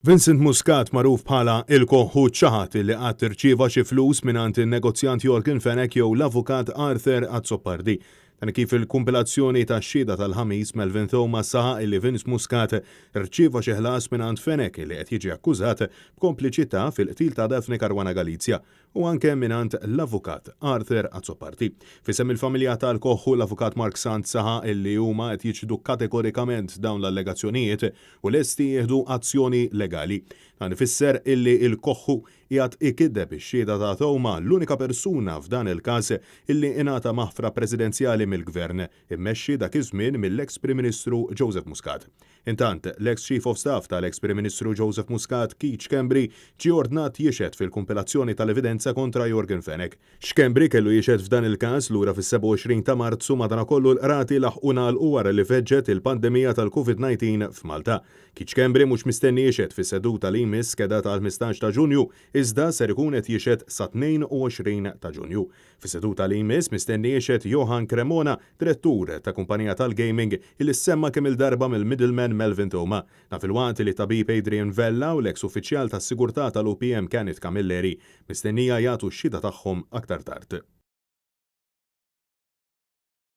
Vincent Muscat magħruf bħala il-koħħu ċaħat li qatt irċieva xi flus mingħand in-negozjant Jorgen Fenech jew l-avukat Arthur Azzopardi. Dan kif il-kumpilazzjoni tax-xhieda tal-ħamis Melvin Thomas saħaq li Vince Muscat irċieva xi ħlas mingħand Fenech li qed jiġi akkużat b'kompliċità fil-qtil ta' Daphne Caruana Galizia u anke mingħand l-avukat Arthur Azzopardi. Fisem il-familja tal-koħħu l-avukat Mark Sant saħaq li huma qed jiġħdu kategorikament dawn l-allegazzjonijiet u lesti jieħdu azzjoni legali. Dan ifisser illi il-koħħu qiegħed ikiddeb ix-xhieda ta' Thoma l-unika persuna f'dan il-każ illi ingħata maħfra presidenzjali mill-gvern immexxi dak iż-żmien mill-eks Prim Ministru Joseph Muscat. Intant, l-eks Chief of Staff tal-eks Prim Ministru Joseph Muscat, Keith Schembri, ġie ordnat jixhed fil-kumpilazzjoni tal-evidenza kontra Jorgen Fenech. Schembri kellu jixhed f'dan il-każ lura fis-27 ta' Marzu madankollu l-qrati laħquna l wara li feġġet il-pandemija tal-COVID-19 f'Malta. Keith Schembri mhux mistenni jixhed fis-seduta li jmiss skedata għal-15 ta' Ġunju, iżda ser ikun qed jixhed sa 22 ta' Ġunju. Fis-seduta li jmiss mistenni jixhed Johan Cremona, direttur ta' kumpanija tal-gaming, illi semma kemm il-darba mill-middleman Melvin Thoma. Naf il-waqt li tabib Adrian Vella u l-eks uffiċjal tas-sigurtà tal-UPM Kenneth Camilleri mistennija jagħtu x-xhieda tagħhom aktar tard.